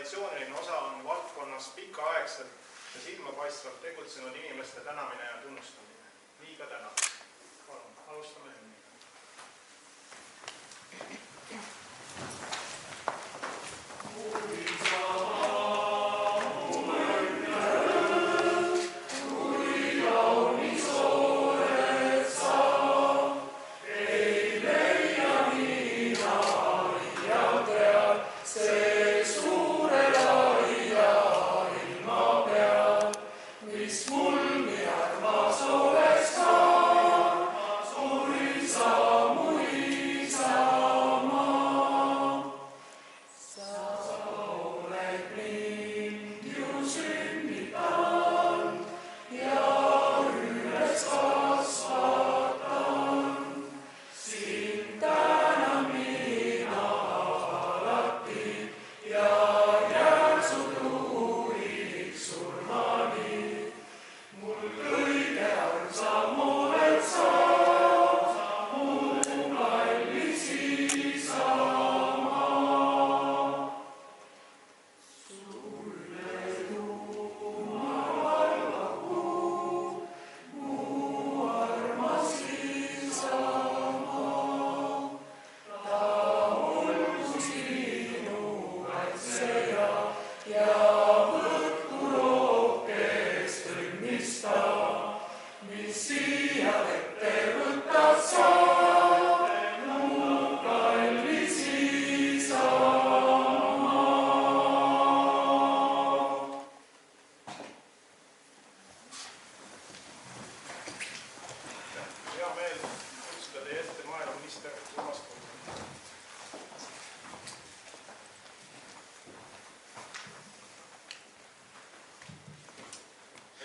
traditsiooniline osa on valdkonnas pikaaegselt ja silmapaistvalt tegutsenud inimeste tänamine ja tunnustamine. Nii ka täna. Palun, alustame hümniga.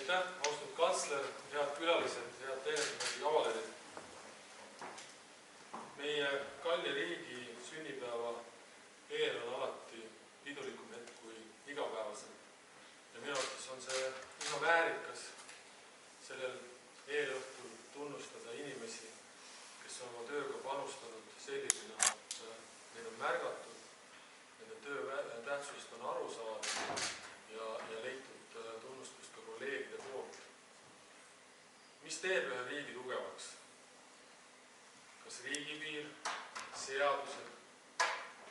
Austatud kantsler, head külalised, head teenindajad ja avalerid. Meie kalli riigi sünnipäeva eel on alati pidulikum hetk kui igapäevaselt. Ja minu arvates on see üsna väärikas sellel eelõhtul tunnustada inimesi, kes on oma tööga panustanud sellisena, et neid on märgatud, nende töö tähtsust on aru saada ja leitud tunnustust ka kolleegide poolt. Mis teeb ühe riigi tugevaks? Kas riigipiir, seadused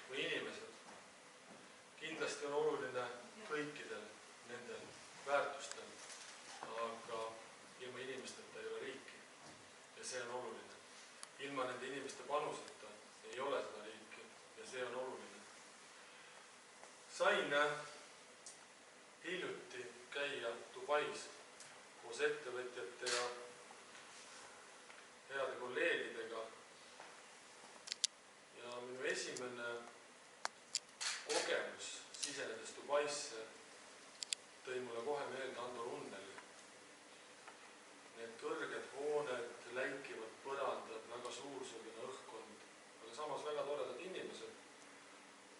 või inimesed? Kindlasti on oluline kõikidel nendel väärtustel, aga ilma inimesteta ei ole riiki ja see on oluline. Ilma nende inimeste panuseta ei ole seda riiki ja see on oluline. Sain hiljuti käia Dubais koos ettevõtjate ja heade kolleegidega ja minu esimene kogemus sisenedes Dubaisse tõi mulle kohe meelde Hando Runneli. Need kõrged hooned, läikivad põrandad, väga suursugune õhkkond, aga samas väga toredad inimesed.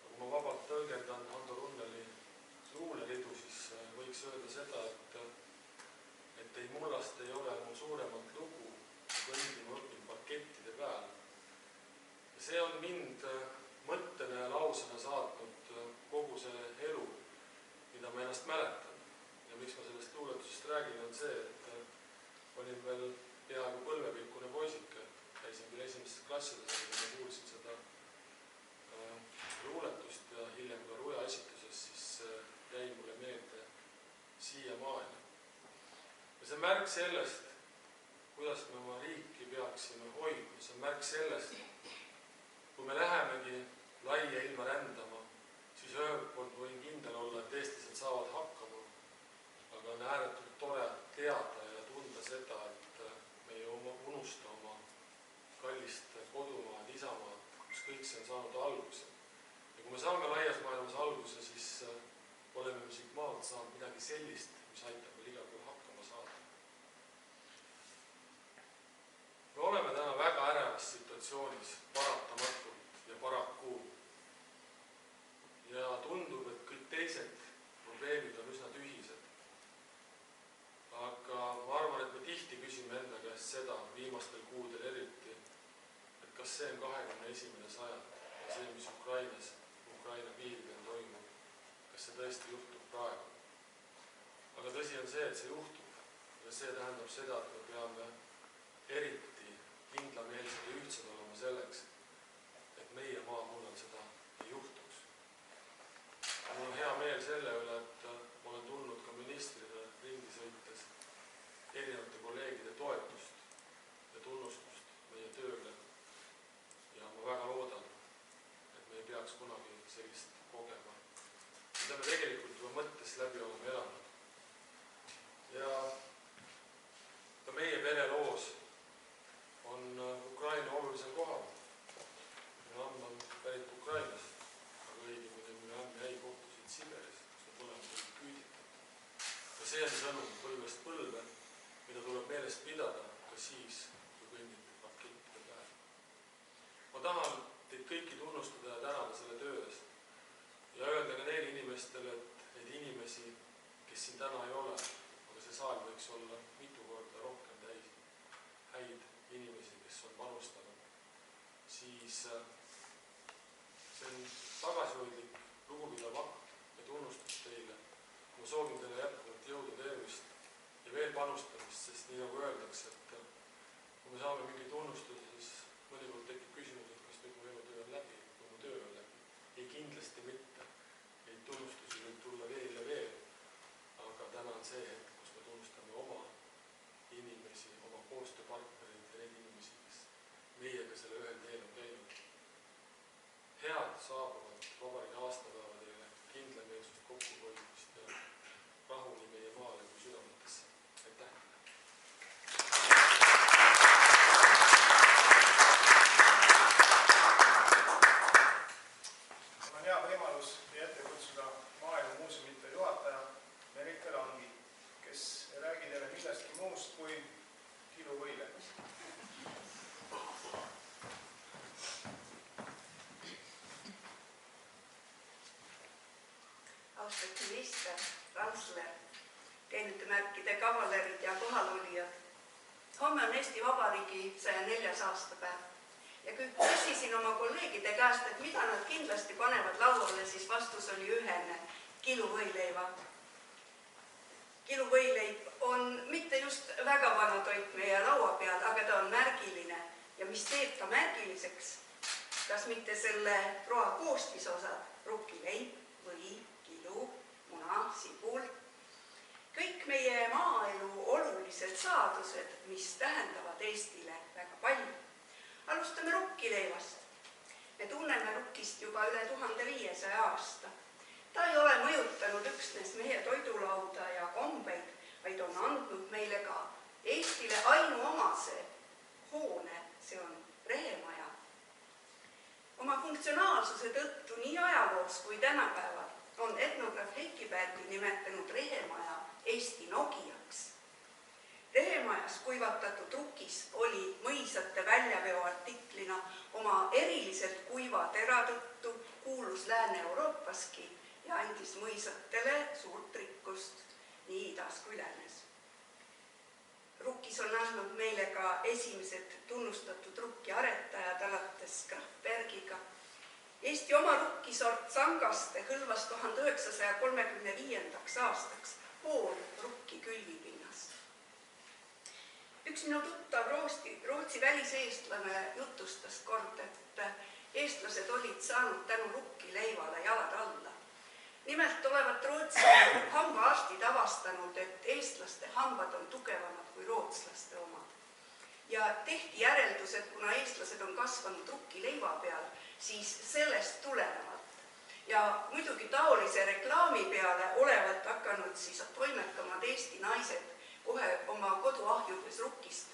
Kui ma vabalt tõlgendan Hando Runneli luuleridu, siis võiks öelda seda, et ei mullast ei ole mul suuremat lugu, kõndi ma õpin parkettide peal. Ja see on mind mõttena ja lausena saatnud kogu see elu, mida ma ennast mäletan. Ja miks ma sellest luuletusest räägin, on see, et olin veel peaaegu põlvepikkune poisike. Käisin küll esimeses klassides, kui ma kuulsin seda luuletust ja hiljem ka Ruja esituses, siis jäi mulle meelde siiamaani. Ja see märk sellest, kuidas me oma riiki peaksime hoidma, see on märk sellest, kui me lähemegi laia ilma rändama, siis ühelt poolt võin kindel olla, et eestlased saavad hakkama, aga on ääretult tore teada ja tunda seda, et me ei unusta oma kallist kodumaad, isamaad, kus kõik see on saanud alguse. Ja kui me saame laias maailmas alguse, siis oleme me siit maalt saanud midagi sellist, mis aitab meil igal pool hakkama saada. Me oleme täna väga ärevas situatsioonis, paratamatult ja paraku. Ja tundub, et kõik teised probleemid on üsna tühised. Aga ma arvan, et me tihti küsime enda käest seda, viimastel kuudel eriti, et kas see on 21. sajand ja see, mis Ukraina piiridel toimub, kas see see, et see juhtub. Ja see tähendab seda, et me peame eriti kindlameelsed ja ühtsed olema selleks, et meie maamullal seda ei juhtuks. Mul on hea meel selle üle, et ma olen tulnud ka ministrile ringi sõites erinevate kolleegide toetust ja tunnustust meie tööle. Ja ma väga loodan, et me ei peaks kunagi sellist kogema, mida me tegelikult juba mõttes läbi oleme elanud. Ja ka meie pereloos on Ukraina olulisel kohal. Minu amm on pärit Ukrainast, aga õigemini minu amm jäi kohtusid Siberis, kus me põlema olid küüditatud. Ja see on sõnum põlvest põlve, mida tuleb meelest pidada ka siis, kui kõnnib rakettide päev. Ma tahan teid kõiki tunnustada ja tänada selle töö eest ja öelda ka neile inimestele, et neid inimesi, kes siin täna ei ole, aga see saal võiks olla mitu korda rohkem täis häid inimesi, kes on panustanud, siis see on tagasihoidlik lugupidav akt ja tunnustus teile. Ma soovin teile jätkuvalt jõudu, tervist ja veel panustamist, sest nii nagu öeldakse, et kui me saame mingi tunnustuse, siis mõnikord tekib küsimus, et kas nüüd mu elutöö on läbi või mu töö on läbi. Ei, kindlasti mitte. Neid tunnustusi võib tulla veel ja veel, aga täna on see hetk, kus me tunnustame oma inimesi, oma koostööpartnereid ja neid inimesi, kes meiega selle ühel teel on käinud. Head saabuvad vabariigi aastapäeva teile, kindlameelsust, kokkuhoidmist ja rahu nii meie maale kui südametesse. Aitäh! On hea võimalus teie ette kutsuda Maailmamuuseumite juhataja Merike Langi, kes ei räägi teile millestki muust kui kiluvõile. Austatud minister, kantsler, teenutemärkide kavalerid ja kohalolijad. Homme on Eesti Vabariigi 104. aastapäev. Ja kui küsisin oma kolleegide käest, et mida nad kindlasti panevad lauale, siis vastus oli ühene: kiluvõileiva. Kiluvõileib on mitte just väga vana toit meie laua peal, aga ta on märgiline. Ja mis teeb ta märgiliseks? Kas mitte selle roa koostisosad, rukkileib, või, kilu, muna, sibul. Kõik meie maaelu olulised saadused, mis tähendavad Eestile väga palju. Alustame rukkileivast. Me tunneme rukkist juba üle 1500 aasta. Ta ei ole mõjutanud üksnes meie toidulauda ja kombeid, vaid on andnud meile ka Eestile ainuomase hoone, see on rehemaja. Oma funktsionaalsuse tõttu nii ajaloos kui tänapäeval on etnograaf Heiki Pärdi nimetanud rehemaja Eesti Nokiaks. Rehemajas kuivatatud rukis oli mõisate väljaveo artiklina oma eriliselt kuiva tera tõttu kuulus Lääne-Euroopaski ja andis mõisatele suurt rikkust nii idas kui läänes. Rukkis on andnud meile ka esimesed tunnustatud rukkiaretajad alates Kraftbergiga. Eesti oma rukkisort Sangaste hõlvas 1935. aastaks pool rukki külvipinnast. Üks minu tuttav Rootsi väliseestlane jutustas kord, et eestlased olid saanud tänu rukkileivale jalad alla. Nimelt olevat Rootsi hambaarstid avastanud, et eestlaste hambad on tugevamad kui rootslaste omad. Ja tehti järeldus, et kuna eestlased on kasvanud rukkileiva peal, siis sellest tulenevalt. Ja muidugi taolise reklaami peale olevat hakanud siis toimetamad Eesti naised kohe oma koduahjudes rukkist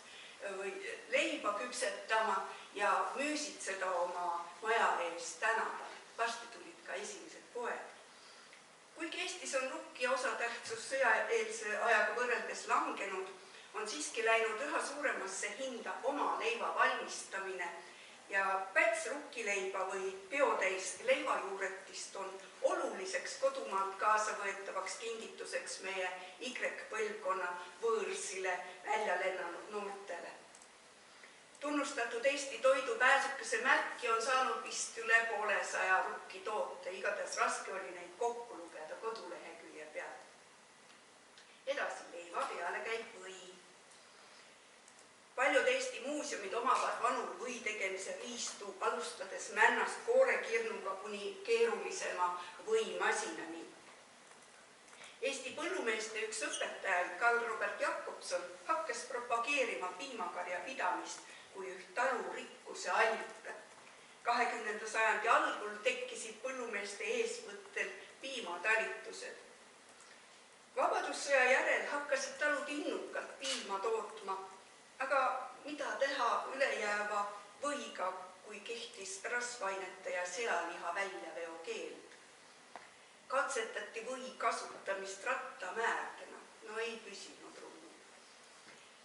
või leiba küpsetama ja müüsid seda oma maja ees tänaval. Varsti tulid ka esimesed poed. Kuigi Eestis on rukki osatähtsus sõjaeelse ajaga võrreldes langenud, on siiski läinud üha suuremasse hinda oma leiva valmistamine ja päts rukkileiba või peotäis leivajuuretist on oluliseks kodumaalt kaasa võetavaks kingituseks meie Y-põlvkonna võõrsile välja lennanud noortele. Tunnustatud Eesti toidu pääsukese märki on saanud vist üle 100 rukki toote, igatahes raske oli neid kokku lugeda kodulehekülje peal. Edasi muuseumid omavad vanu või tegemise riistu, alustades männast koorekirnuga kuni keerulisema võimasinani. Eesti põllumeeste üks õpetajaid, Karl Robert Jakobson, hakkas propageerima piimakarja pidamist kui üht talu rikkuse allikat. 20. sajandi algul tekkisid põllumeeste eesvõttel piimatalitused. Vabadussõja järel hakkasid talud innukalt piima tootma, aga mida teha ülejääva võiga, kui kehtis rasvainete ja sealiha väljaveo keeld? Katsetati või kasutamist rattamäärdena, no ei püsinud rummu.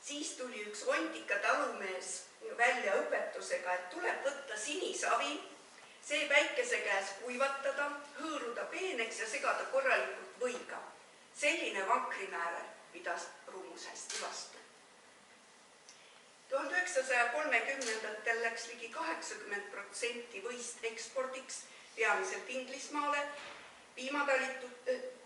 Siis tuli üks ontika talumees välja õpetusega, et tuleb võtta sinisavi, see päikese käes kuivatada, hõõruda peeneks ja segada korralikult võiga. Selline vankrimääre pidas rummus hästi vastu. 1930-ndatel läks ligi 80% võist ekspordiks, peamiselt Inglismaale.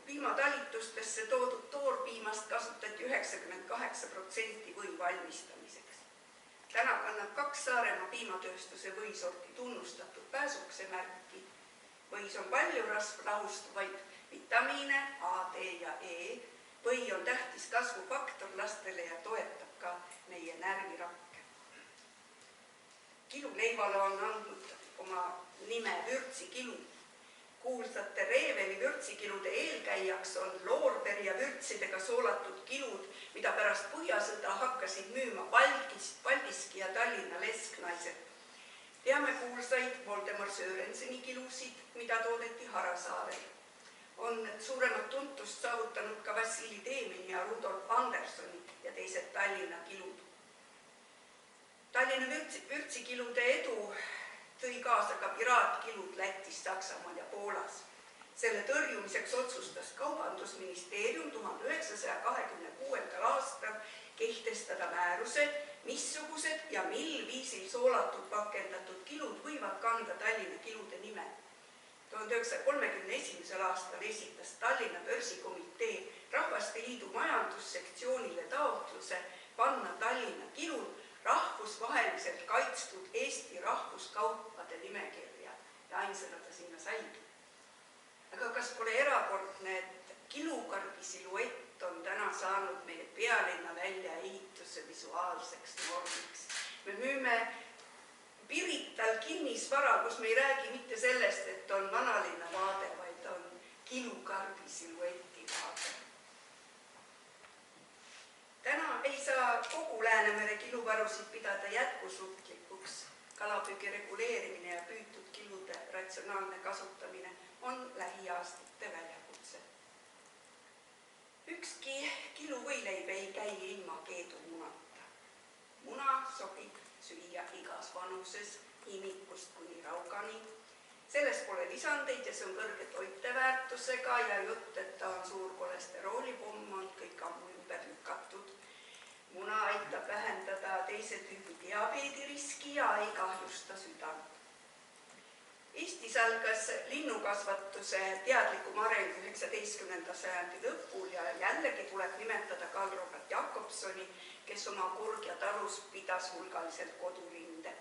Piimatalitustesse toodud toorpiimast kasutati 98% või valmistamiseks. Täna kannab 2 Saaremaa piimatööstuse võisorti tunnustatud pääsukse märki. Võis on palju rasvlahustuvaid vitamiine A, D ja E. Või on tähtis kasvufaktor lastele ja toetab ka meie närvirakke. Kiluleivale on andnud oma nime vürtsikilu. Kuulsate Reeveli vürtsikilude eelkäijaks on loorberi ja vürtsidega soolatud kilud, mida pärast Põhjasõda hakkasid müüma Paldiski ja Tallinna lesknaised. Teame kuulsaid Voldemar Sörenseni kilusid, mida toodeti Harasaarel. On suuremat tuntust saavutanud ka Vassili Demini ja Rudolf Andersoni ja teised Tallinna kilud. Tallinna vürtsikilude edu tõi kaasa ka piraatkilud Lätis, Saksamaal ja Poolas. Selle tõrjumiseks otsustas Kaubandusministeerium 1926. aastal kehtestada määruse, missugused ja mil viisil soolatud pakendatud kilud võivad kanda Tallinna kilude nime. 1931. aastal esitas Tallinna börsikomitee Rahvasteliidu majandussektsioonile taotluse panna Tallinna kilud rahvusvaheliselt kaitstud Eesti rahvuskaupade nimekirja ja ainsana ta sinna saigi. Aga kas pole erakordne, et kilukarbi siluett on täna saanud meie pealinna väljaehituse visuaalseks normiks? Me müüme Pirital kinnisvara, kus me ei räägi mitte sellest, et on vanalinna vaade, vaid on kilukarbi silueti vaade. Täna ei saa kogu Läänemere kiluvarusid pidada jätkusuutlikuks. Kalapüügi reguleerimine ja püütud kilude ratsionaalne kasutamine on lähiaastate väljakutse. Ükski kiluvõileib ei käi ilma keedumunata. Muna sobib süüa igas vanuses, imikust kuni raugani. Selles pole lisandeid ja see on kõrge toiteväärtusega ja jutt, et ta on suur kolesteroolipomm, on kõik ammu ümber lükatud. Muna aitab vähendada teise tüübi diabeediriski ja ei kahjusta südant. Eestis algas linnukasvatuse teadlikum areng 19. sajandi lõpul ja jällegi tuleb nimetada Karl Robert Jakobsoni, kes oma Kurgja talus pidas hulgaliselt kodulinde.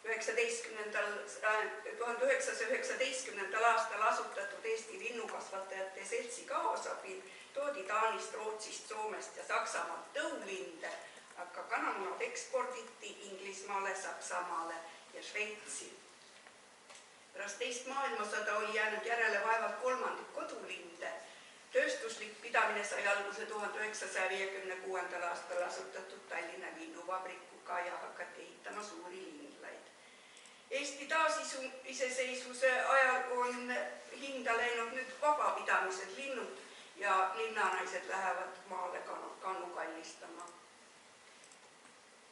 1919. aastal asutatud Eesti linnukasvatajate seltsi kaasabil toodi Taanist, Rootsist, Soomest ja Saksamaalt tõulinde, aga kanamunad eksporditi Inglismaale, Saksamaale ja Šveitsi. Pärast teist maailmasõda oli jäänud järele vaevalt kolmandik kodulinde. Tööstuslik pidamine sai alguse 1956. aastal asutatud Tallinna linnuvabrikuga ja hakati ehitama suuri linlaid. Eesti taasiseseisvuse ajal on hinda läinud nüüd vabapidamised linnud ja linnanaised lähevad maale kannu kallistama.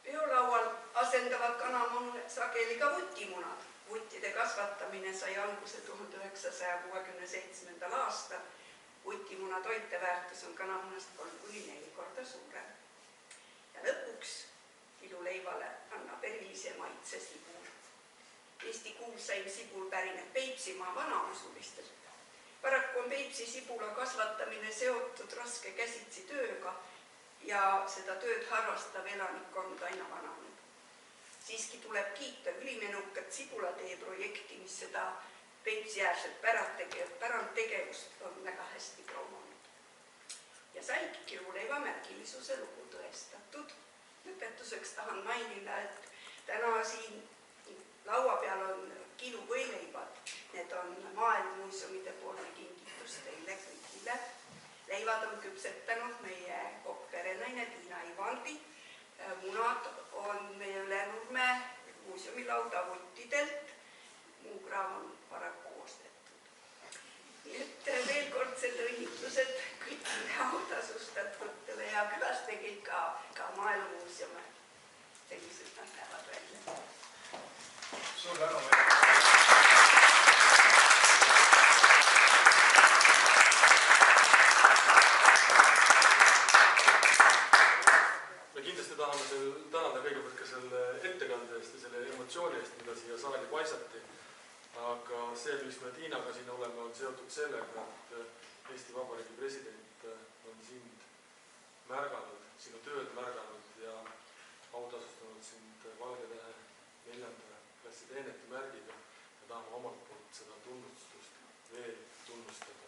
Peolaual asendavad kanamunad sageli ka vutimunad. Vuttide kasvatamine sai alguse 1967. aastal. Vutimuna toiteväärtus on kanamunast 3–4 korda suurem. Ja lõpuks kiluleivale annab erilise maitse sibul. Eesti kuulsaim sibul pärineb Peipsimaa vanausulistelt. Paraku on Peipsi sibula kasvatamine seotud raske käsitsi tööga ja seda tööd harrastav elanikkond aina vananeb. siiski tuleb kiita ülimenukat Sibulatee projekti, mis seda Peipsi-äärset pärandtegevust on väga hästi promonud. Ja saigi Kiluleiva märgilisuse lugu tõestatud. Lõpetuseks tahan mainida, et täna siin laua peal on kiluvõileibad. Need on Maaelumuuseumide poolne kingitus teile kõigile. Leivad on küpsetanud meie kokkperenaine Tiina Ivandi. Munad on meie Ülenurme muuseumilauda vuttidelt. Muu kraam on paraku ostetud. Nii et veel kordsed õnnitlused kõigile autasustatutele ja külastage ka Maaelumuuseume. Sellised nad näevad välja. Suur tänu. Kindlasti tahame tänada kõigepealt ka selle ettekande eest ja selle emotsiooni eest, mida siia saali paisati. Aga see, mis me Tiinaga siin oleme, on seotud sellega, et Eesti Vabariigi president on sind märganud, sinu tööd märganud ja autasustanud sind Valge Tähe 4. klassi teeneti märgiga ja tahame omalt poolt seda tunnustust veel tunnustada.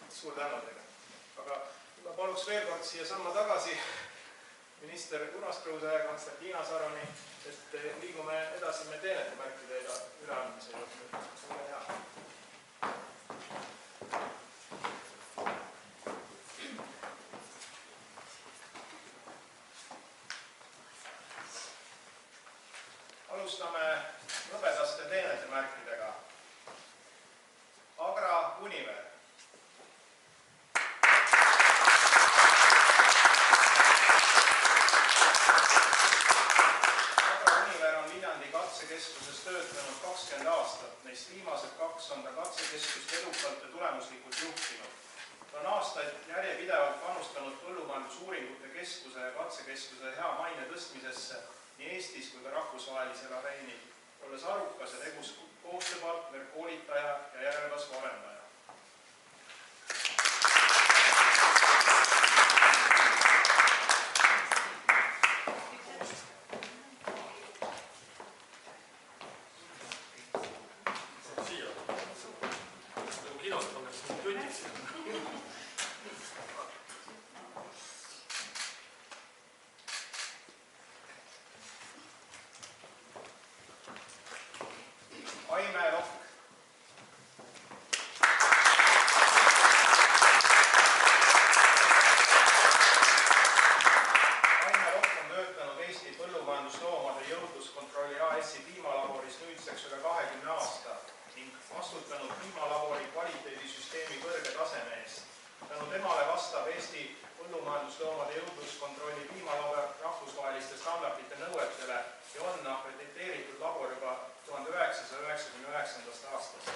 Suur tänu teile. Aga ma paluks veel kord siia samma tagasi minister Urmas Kruuse ja Konstantina Saroni, et liigume edasi me teenetemärkide üleandmise juurde. Ole hea. Alustame hõbedaste teenetemärkidega. Agra Univer. Katsekeskuses töötanud 20 aastat, neist viimased 2 on ta katsekeskust edukalt ja tulemuslikult juhtinud. Ta on aastaid järjepidevalt panustanud Põllumajandusuuringute Keskuse ja Katsekeskuse hea maine tõstmisesse nii Eestis kui ka rahvusvahelisel areenil, olles arukas ja tegus koostööpartner, koolitaja ja järelkasvu arendaja. Aime Lokk. Aime Lokk on töötanud Eesti Põllumajandusloomade Jõudluskontrolli AS-i piimalaboris nüüdseks üle 20 aasta ning vastutanud piimalabori kvaliteedisüsteemi kõrge taseme eest. Tänu temale vastab Eesti Põllumajandusloomade Jõudluskontrolli piimalabor rahvusvaheliste standardite nõuetele ja on akrediteeritud labor juba 1999. aastast.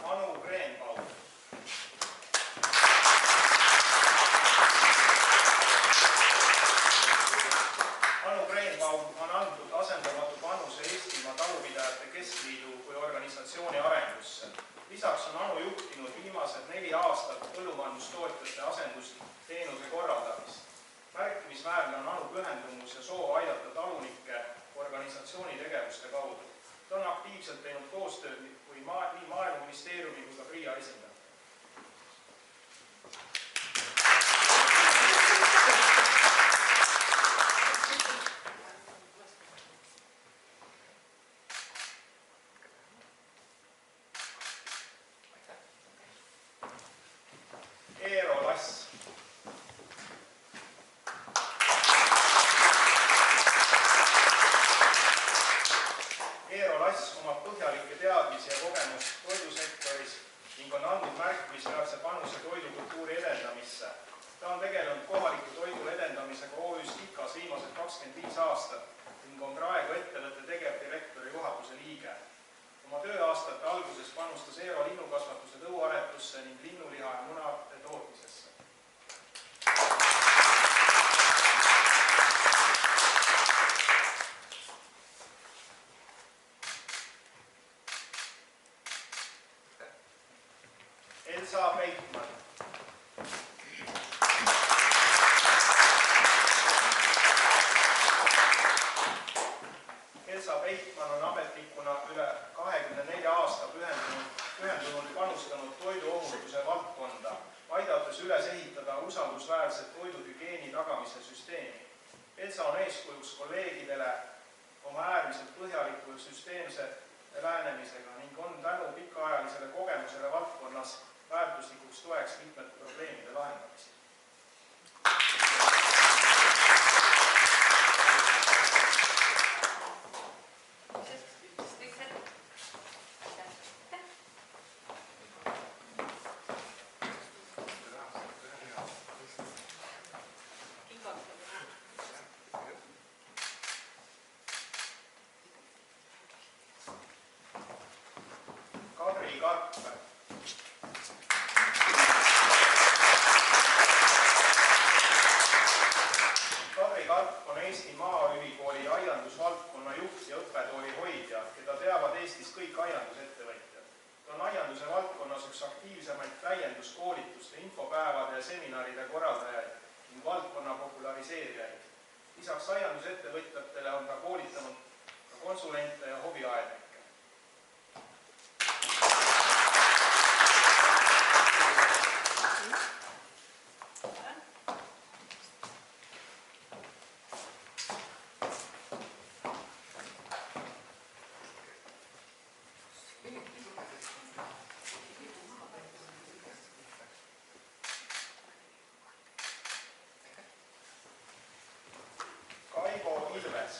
Anu Greenbaum. Anu Greenbaum on andnud asendamatu panuse Eestimaa Talupidajate Keskliidu kui organisatsiooni arengusse. Lisaks on Anu juhtinud viimased 4 aastat põllumajandustootjate asendusteenuse korraldamist. Märkimisväärne on Anu pühendumus ja soov aidata talunikke organisatsiooni tegevuste kaudu. Ta on aktiivselt teinud koostööd nii Maaeluministeeriumi kui ka PRIA esindajatega. Eero Lass. märkimisväärse panuse toidukultuuri edendamisse. Ta on tegelenud kohaliku toidu edendamisega OÜ-s Kikas viimased 25 aastat ning on praegu ettevõtte tegevdirektori juhatuse liige. Oma tööaastate alguses panustas Eero linnukasvatuse tõuaretusse ning linnuliha ja munade tootmisesse. Elsa Peitmann. Elsa Peitmann on ametnikuna üle 24 aasta pühendunult panustanud toiduohutuse valdkonda, aidates üles ehitada usaldusväärset toiduhügieeni tagamise süsteemi. Elsa on eeskujuks kolleegidele oma äärmiselt põhjaliku ja süsteemse lähenemisega ning on tänu pikaajalisele kogemusele valdkonnas väärtuslikuks toeks mitmete probleemide lahendamisel. Kadri Karp. Kadri Karp on Eesti Maaülikooli aiandusvaldkonna juht ja õppetooli hoidja, keda teavad Eestis kõik aiandusettevõtjad. Ta on aianduse valdkonnas üks aktiivsemaid täienduskoolituste, infopäevade ja seminaride korraldajaid ning valdkonna populariseerijaid. Lisaks aiandusettevõtjatele on ta koolitanud ka konsulente ja hobiaednikke. Kaivo Ilves.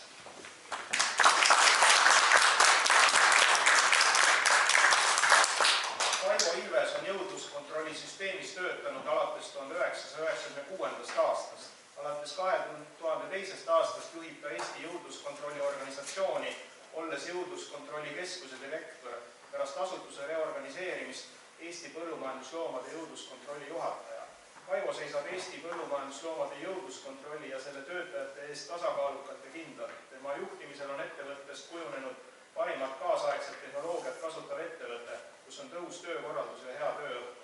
Kaivo Ilves on jõudluskontrolli süsteemis töötanud alates 1996. aastast. Alates 2002. aastast juhib ta Eesti jõudluskontrolli organisatsiooni, olles jõudluskontrolli keskuse direktor, pärast asutuse reorganiseerimist Eesti põllumajandusloomade jõudluskontrolli juhataja. Kaivo seisab Eesti põllumajandusloomade jõudluskontrolli ja selle töötajate eest tasakaalukalt ja kindlalt. Tema juhtimisel on ettevõttest kujunenud parimat kaasaegset tehnoloogiat kasutav ettevõte, kus on tõhus töökorraldus ja hea tööõhkkond.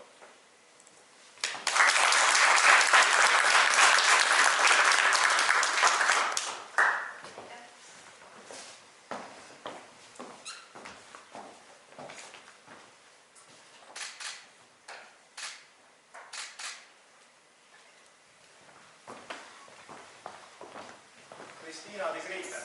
Kristiina de Grete.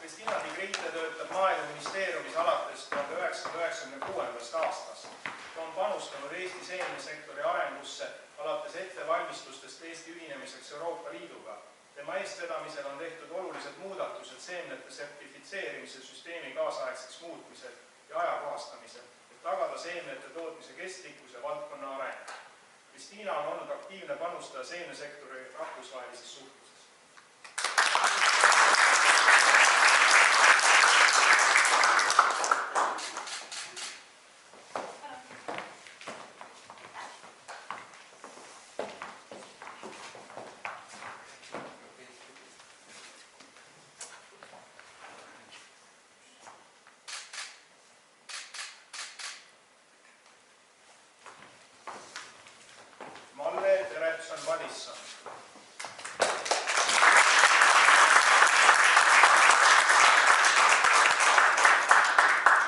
Kristiina de Grete töötab Maaeluministeeriumis alates 1996. aastast. Ta on panustanud Eesti seemnesektori arengusse alates ettevalmistustest Eesti ühinemiseks Euroopa Liiduga. Tema eestvedamisel on tehtud olulised muudatused seemnete sertifitseerimise süsteemi kaasaegseks muutmisel ja ajakohastamisel, tagada seemnete tootmise kestlikkus ja valdkonna areng. Kristiina on olnud aktiivne panustaja seemnesektori rahvusvahelises suhtluses. Malle Terepson-Madisson.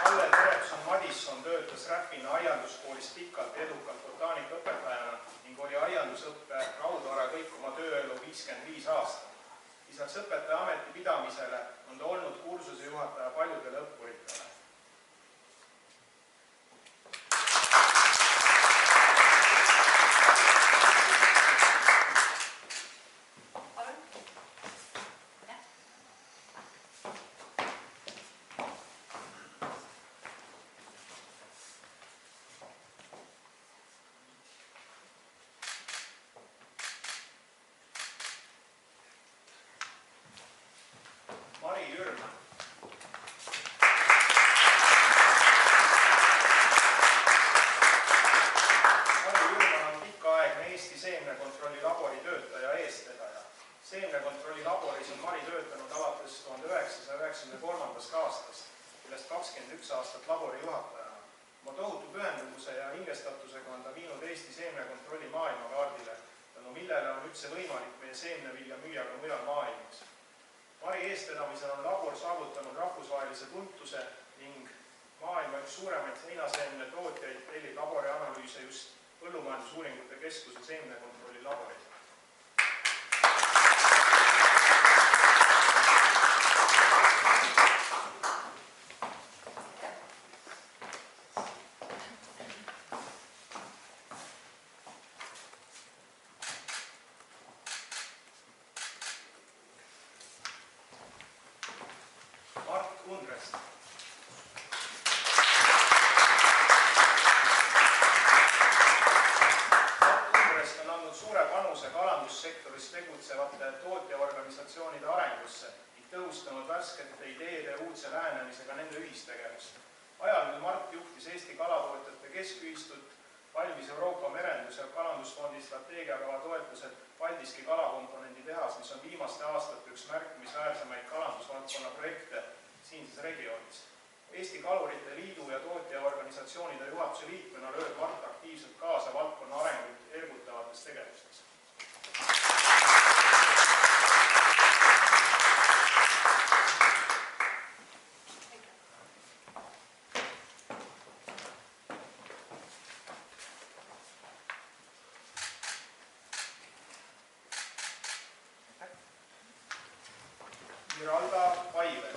Malle Terepson-Madisson töötas Räpina aianduskoolis pikalt ja edukalt botaanikaõpetajana ning oli aiandusõppe raudvara kõik oma tööelu 55 aastat. Lisaks õpetaja ameti pidamisele on ta olnud kursuse juhataja paljudele õppuritele. on Mari töötanud alates 1993. aastast, millest 21 aastat laborijuhatajana. Oma tohutu pühendumuse ja hingestatusega on ta viinud Eesti seemnekontrolli maailmakaardile, tänu millele on üldse võimalik meie seemnevilja müüa ka mujal maailmas. Mari eestvedamisel on labor saavutanud rahvusvahelise tuntuse ning maailma üks suuremaid heinaseemne tootjaid tellib laborianalüüse just Põllumajandusuuringute Keskuse seemnekontrolli laboris. Mart Undrest. On andnud suure panuse kalandussektoris tegutsevate tootjaorganisatsioonide arengusse ning tõhustanud värskete ideede uudse lähenemisega nende ühistegevust. Ajal, mil Mart juhtis Eesti kalatootjate keskühistut, valmis Euroopa Merendus- ja Kalandusfondi strateegiakava toetusel Paldiski kalakomponendi tehas, mis on viimaste aastate üks märkimisväärsemaid kalandusvaldkonna projekte siinses regioonis. Eesti Kalurite Liidu ja tootjaorganisatsioonide juhatuse liikmena lööb Mart aktiivselt kaasa valdkonna arengut ergutavates tegevustes. Miralda Paivel.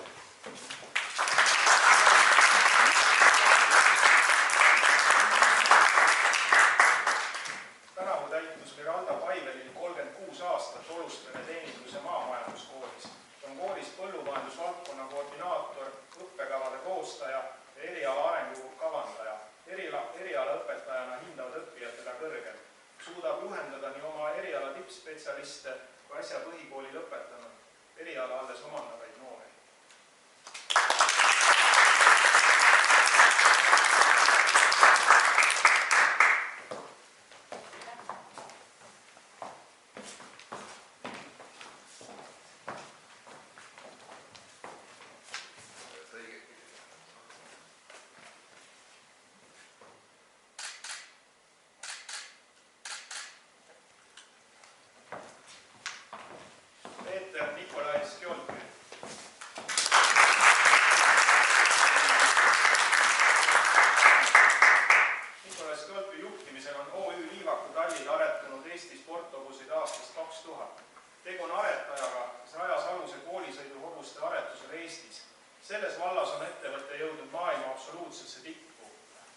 Tänavu täitus Miralda Paivelil 36 aastat Oluspere teenindus- ja maamajanduskoolis. Ta on koolis põllumajandusvaldkonna koordinaator, õppekavade koostaja ja eriala arengu kavandaja. Erialaõpetajana hindavad õppijad teda kõrgelt. Suudab juhendada nii oma eriala tippspetsialiste kui äsja põhikooli lõpetanud eriala alles omandavaid noori. Peeter Nikolai Skjolki. Nikolai Skjolki juhtimisel on OÜ Liivaku Tallinn aretanud Eesti sporthobuseid aastast 2000. Tegu on aretajaga, kes rajas aluse koolisõiduhobuste aretusele Eestis. Selles vallas on ettevõte jõudnud maailma absoluutsesse tippu.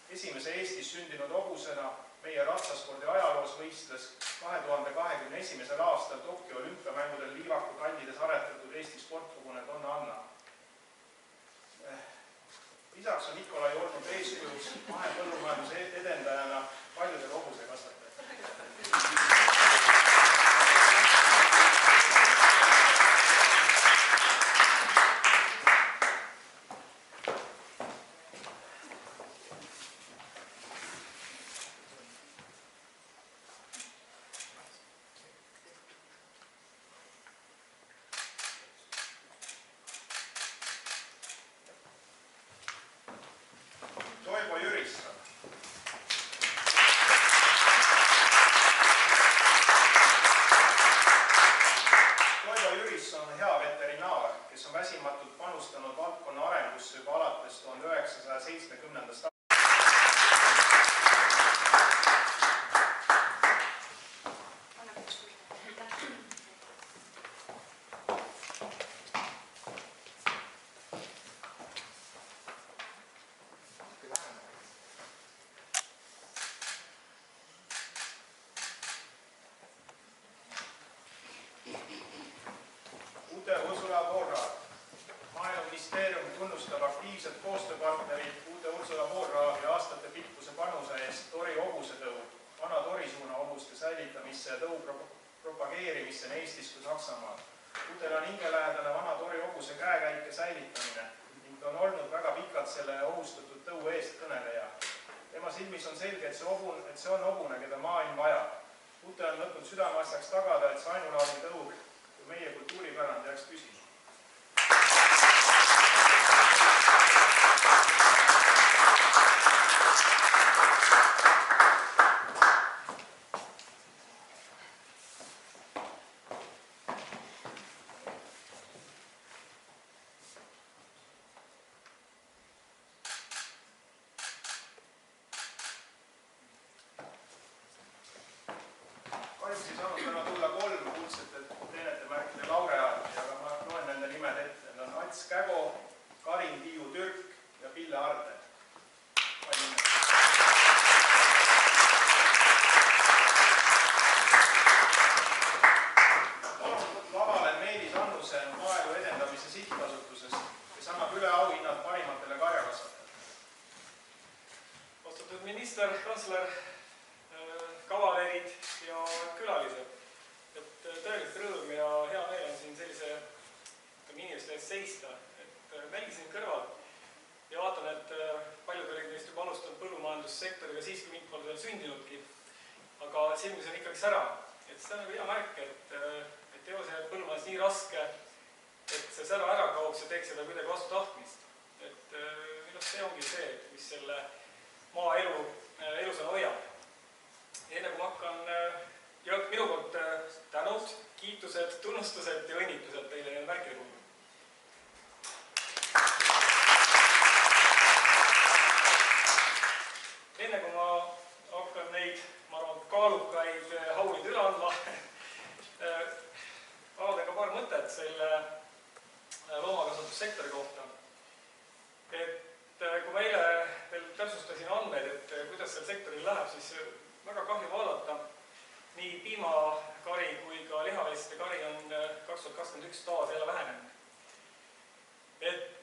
Esimese Eestis sündinud hobusena meie ratsaspordi ajaloos võistles 2021. aastal Tokyo olümpiamängudel Liivaku tallides aretatud Eesti sporthobune Donna Anna. Lisaks on Nikolai olnud eeskujuks mahepõllumajanduse edendajana paljudel hobusekasvatajatele. Toivo Jürisson. Toivo Jürisson on hea veterinaar, kes on väsimatult panustanud valdkonna arengusse juba alates 1970. Ursula Voorraad. Maaeluministeerium tunnustab aktiivset koostööpartnerit Ursula Voorraadi aastate pikkuse panuse eest Tori hobusетõu, vana Torisuuna hobuste säilitamisse ja tõu propageerimisse nii Eestis kui Saksamaal. Udel on hingelähedane vana Tori hobuse käekäike säilitamine ning ta on olnud väga pikalt selle ohustatud tõu eest kõneleja. Tema silmis on selge, et see on hobune, keda maailm vajab. Ute on võtnud südameasjaks tagada, et see ainulaadne tõu ja meie kultuuripärand jääks püsima. Kahjuks ei saanud täna tulla 3 kuldsete teenetemärkide laureaati, aga ma loen nende nimed ette. Need on Ants Kägo, Karin Tiiu Türk ja Pille Arde. Lavale Meelis Annuse Maaelu Edendamise Sihtasutusest, kes annab üle auhinnad parimatele karjakasvatajatele. Austatud minister, kantsler, kavalerid ja külalised. Tõeliselt rõõm ja hea meel on siin sellise inimeste eest seista. Mälgisin kõrvalt ja vaatan, et paljud olid neist juba alustanud põllumajandussektoriga siis, kui mind pole veel sündinudki. Aga silmis on ikkagi sära. See on hea märk, et ei ole see põllumajandus nii raske, et see sära ära kaoks ja teeks seda kuidagi vastu tahtmist. Minu see ongi see, mis selle maaelu elusana hoiab. Enne kui ma hakkan, ja minu poolt tänud, kiitused, tunnustused ja õnnitlused teile nende märkide puhul. Enne kui ma hakkan neid, ma arvan, kaalukaid hauid üle andma, avaldan ka paar mõtet selle loomakasvatussektori kohta. Kui ma eile veel täpsustasin andmeid, et kuidas seal sektoril läheb, siis väga kahju vaadata. Nii piimakari kui ka lihavestide kari on 2021 taas jälle vähenenud.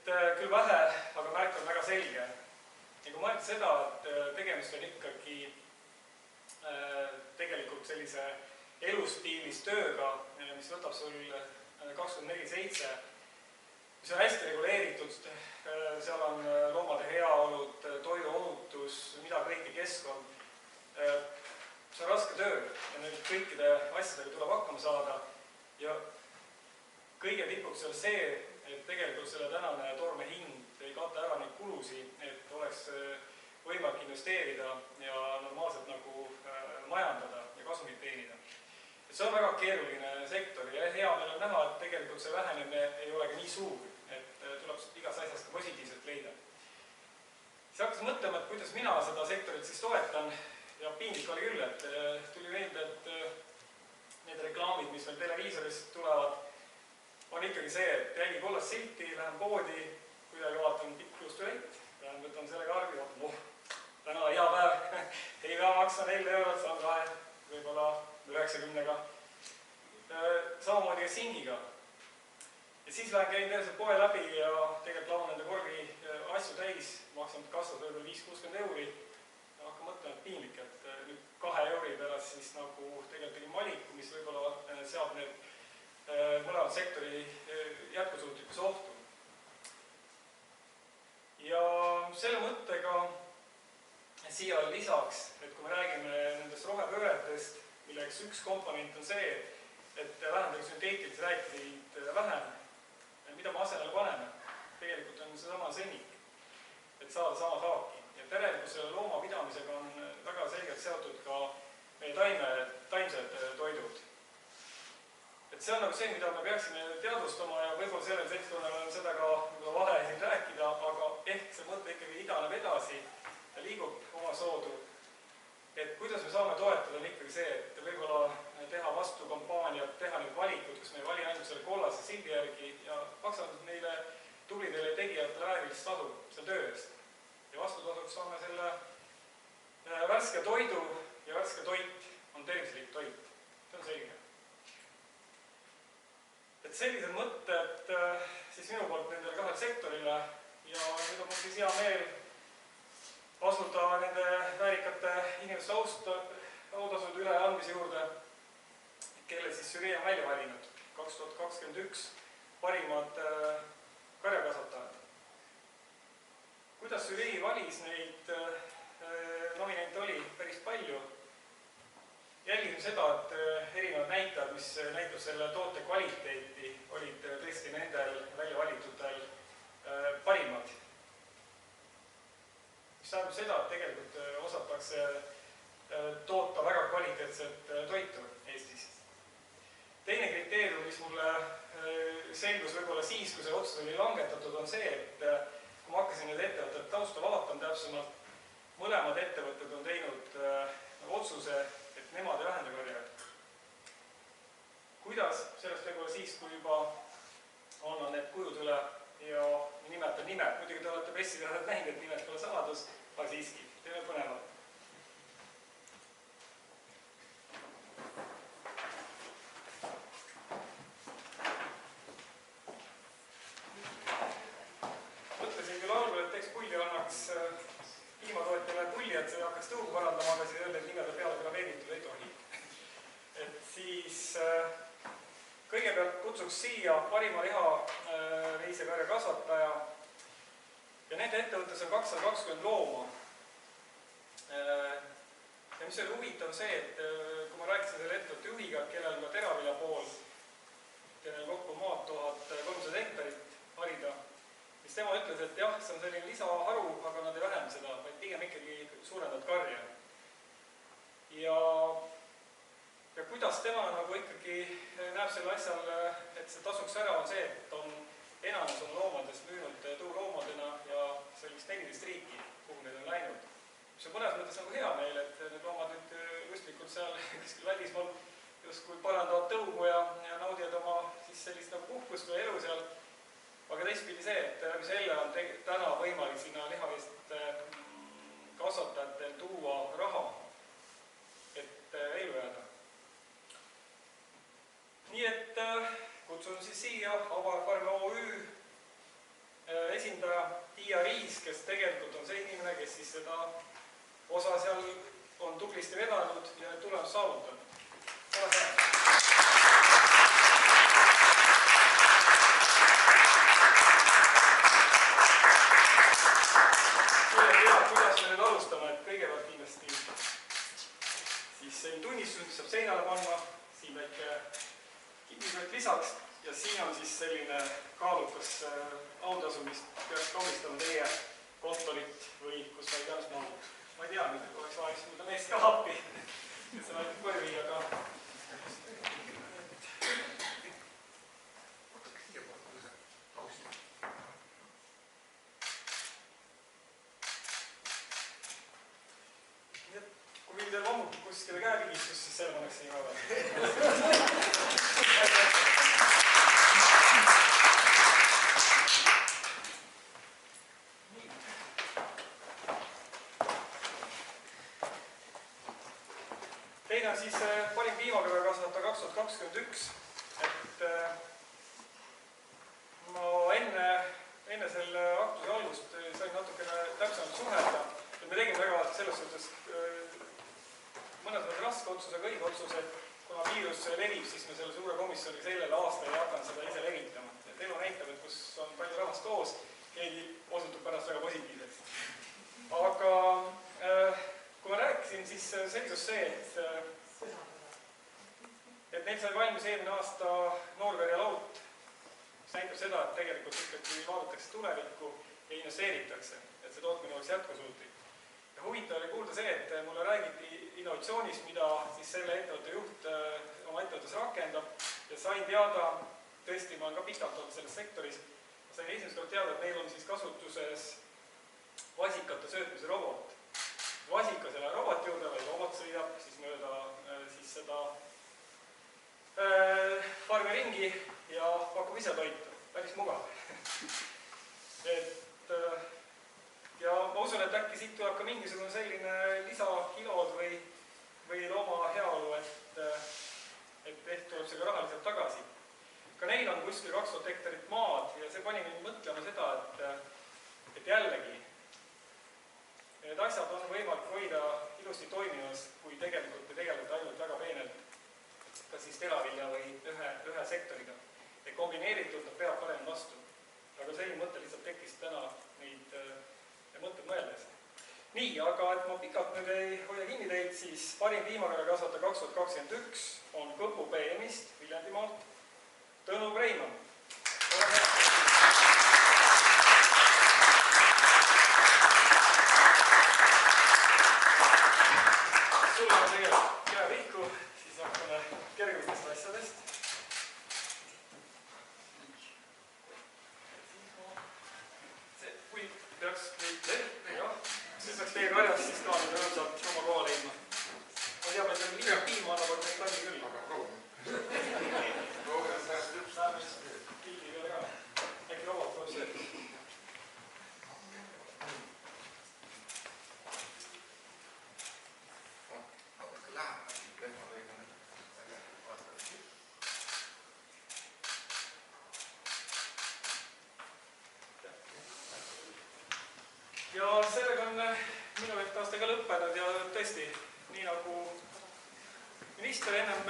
Küll vähe, aga märk on väga selge. Ja kui mõelda seda, et tegemist on ikkagi tegelikult sellise elustiilis tööga, mis võtab sul 24/7, mis on hästi reguleeritud, seal on loomade heaolud, toiduohutus, mida kõike keskkond. See on raske töö ja nüüd kõikide asjadega tuleb hakkama saada ja kõige tipuks on see, et tegelikult selle tänane toorme hind ei kata ära neid kulusi, et oleks võimalik investeerida ja normaalselt nagu majandada ja kasumit teenida. See on väga keeruline sektor ja hea meil on näha, et tegelikult see vähenemine ei olegi nii suur, et tuleb igas asjast ka positiivselt leida. Siis hakkas mõtlema, et kuidas mina seda sektorit siis toetan. Ja piinlik oli küll, et tuli meelde, et need reklaamid, mis meil televiisorist tulevad, on ikkagi see, et jälgi kollast silti, lähen poodi, kuidagi vaatan pikkjuustulett, võtan selle karbi, vaatan, täna hea päev, ei pea maksma 4 eurot, saan 2, võib-olla 90-ga. Samamoodi ka singiga. Ja siis lähen käin terve poe läbi ja tegelikult lavan nende korvi asju täis, maksan kassas võib-olla 5-60 euri. Hakka mõtlema, et piinlik, et nüüd 2 euri pärast siis nagu tegelikult tegin valiku, mis võib-olla seab need mõlemad sektori jätkusuutlikkuse ohtu. Ja selle mõttega siia lisaks, et kui me räägime nendest rohepööretest, milleks üks komponent on see, et vähendage sünteetilisi rääkisid vähem, mida me asenele paneme, tegelikult on seesama sõnnik, et saada sama saaki. Ja tegelikult selle loomapidamisega on väga selgelt seotud ka meie taimsed toidud. See on nagu see, mida me peaksime teadvustama ja võib-olla sellel seltskonnal on seda ka vale siin rääkida, aga ehk see mõte ikkagi idaneb edasi ja liigub oma soodu. Et kuidas me saame toetada on ikkagi see, et võib-olla teha vastu kampaaniat, teha need valikud, kus me ei vali ainult selle kollase sildi järgi ja maksavad neile tublidele tegijatele väärilist tasu selle töö eest. Ja vastutasuks saame selle värske toidu ja värske toit on tervislik toit. See on selge. Et sellised mõtted siis minu poolt nendele 2 sektorile ja nüüd on mul siis hea meel asuda nende väärikate inimeste autasud üle andmise juurde, kelle siis žürii on välja valinud 2021 parimad karjakasvatajad. Kuidas žürii valis neid nominente oli päris palju. Jälgisime seda, et erinevad näitajad, mis näitab selle toote kvaliteeti, olid tõesti nendel välja valitutel parimad. Mis tähendab seda, et tegelikult osatakse toota väga kvaliteetset toitu Eestis. Teine kriteerium, mis mulle selgus võib-olla siis, kui see otsus oli langetatud, on see, et kui ma hakkasin need ettevõtted tausta vaatama täpsemalt, mõlemad ettevõtted on teinud otsuse, et nemad ei vähenda karjääri. Kuidas? Sellest võib-olla siis, kui juba on need kujud üle ja nimetan nimed. Muidugi te olete pressiteadet näinud, et nimed pole saladus, aga siiski, teeme põnevat. Mõtlesin küll algul, et teeks pulli annaks piimatootjale pulli, et see hakkaks tõugu parandama, aga siis öelda, et nimede peale graveeritud ei tohi. Et siis kõigepealt kutsuks siia parima lihaveisekarja kasvataja ja nende ettevõttes on 220 looma. Ja mis oli huvitav see, et kui ma rääkisin selle ettevõtte juhiga, kellel on ka teravilja pool, kellel kokku maad 1300 hektarit harida, siis tema ütles, et jah, see on selline lisaharu, aga nad ei vähenda seda, vaid pigem ikkagi suurendavad karja. Ja kuidas tema nagu ikkagi näeb selle asjal, et see tasuks ära, on see, et enamus on loomadest müünud tõuloomadena ja sellist 14 riiki, kuhu need on läinud. See on mõnes mõttes nagu hea meil, et need loomad nüüd justlikult seal kuskil välismaal justkui parandavad tõugu ja naudivad oma siis sellist nagu puhkust või elu seal. Aga teistpidi see, et läbi selle on täna võimalik sinna lihaveiste kasvatajatel tuua raha, et ellu jääda. Nii et kutsun siis siia Avarfarm OÜ esindaja Tiia Riis, kes tegelikult on see inimene, kes siis seda osa seal on tublisti vedanud ja tulemus saavutanud. Kuidas me nüüd alustame, et kõigepealt kindlasti siis selline tunnistus, mis saab seinale panna, siin väike kivisööt lisaks ja siin on siis selline kaalukas autasu, mis peaks kaunistama teie kontorit või kus sa ei teadnud mahu. Ma ei tea, nüüd oleks vaja mõnda meest ka appi, et sa näitad koju viia, aga kui meil teil ammub kuskile käepigistus, siis selle paneks siin ka. Teine on siis parim piimakarja kasvataja 2021, et ma enne selle aktuse algust sain natukene täpsemalt suhelda, et me tegime väga selles suhtes mõnes mõttes raske otsuse, aga õige otsuse, et kuna viirus levib, siis me selle suure komisjoniga sellel aastal ei hakanud seda ise levitama. Et elu näitab, et kus on palju rahvast koos, keegi osutub pärast väga positiivseks. Aga kui ma rääkisin, siis selgus see, et neil sai valmis eelmine aasta noorkarja laut, mis näitab seda, et tegelikult ikkagi vaadatakse tulevikku ja investeeritakse, et see tootmine oleks jätkusuutlik. Ja huvitav oli kuulda see, et mulle räägiti innovatsioonist, mida siis selle ettevõtte juht oma ettevõttes rakendab ja sain teada, tõesti ma olen ka pikalt olnud selles sektoris, sain esimest kord teada, et neil on siis kasutuses vasikate söötmise robot. Vasika selle roboti juurde, või robot sõidab siis mööda siis seda farmi ringi ja pakub ise toitu. Päris mugav. Ja ma usun, et äkki siit tuleb ka mingisugune selline lisakilod või looma heaolu, et ehk tuleb see ka rahaliselt tagasi. Ka neil on kuskil 2000 hektarit maad ja see pani mind mõtlema seda, et jällegi need asjad on võimalik hoida ilusti toimimas, kui tegelikult te tegelete ainult väga peenelt kas siis teravilja või ühe sektoriga. Et kombineeritult nad peavad parem vastu. Aga selline mõte lihtsalt tekkis täna neid mõtted mõeldes. Nii, aga et ma pikalt nüüd ei hoia kinni teid, siis parim piimakarjakasvataja 2021 on Kõpu PM-ist Viljandimaalt Tõnu Preimann. Sul on tegelikult käe vihku, siis hakkame kergematest asjadest. Kui peaks teie karjas, siis ka nüüd rõõmsalt oma koha leidma. Ma teab, et on liiga piima annab, aga neid talli küll. Aga proovime sellest üks saamist. Kildi peale ka. Äkki vabalt tuleb see. Ja sellega on minu aasta ka lõppenud ja tõesti, nii nagu minister ennem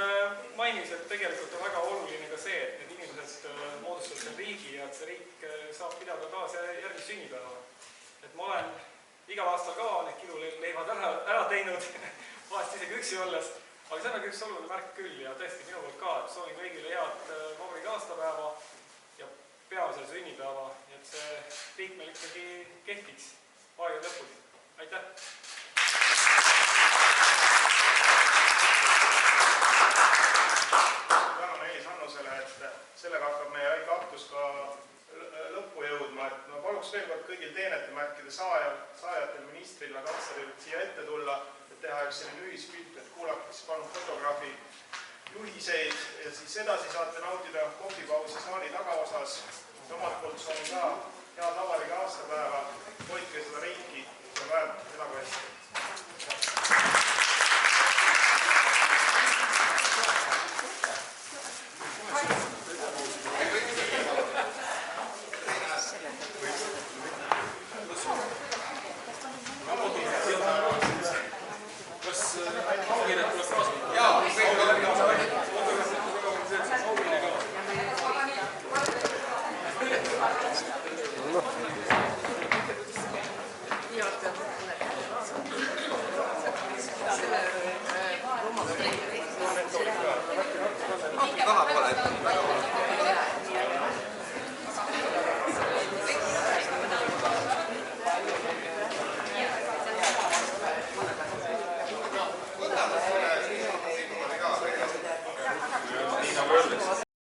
mainis, et tegelikult on väga oluline ka see, et need inimesed moodustavad selle riigi ja et see riik saab pidada taas järgmist sünnipäeva. Et ma olen igal aastal ka need kiluleivad ära teinud, vahest isegi üksi olles, aga see on üks oluline märk küll ja tõesti minu poolt ka, et soovin kõigile head vabariigi aastapäeva ja peamisele sünnipäeva, et see riik meil ikkagi kehtiks aegade lõpuni. Aitäh! Tänan Elis Annusele, et sellega hakkab meie väike aktus ka lõppu jõudma. Et ma paluks veel kord kõigil teenetemärkide saajatel, ministril ja kantsleril siia ette tulla, et teha üks selline ühispilt, et kuulake siis palun fotograafi juhiseid ja siis edasi saate nautida kohvipausi saali tagaosas. Omalt poolt soovin ka head vabariigi aastapäeva, hoidke seda riiki ja päev, elagu hästi!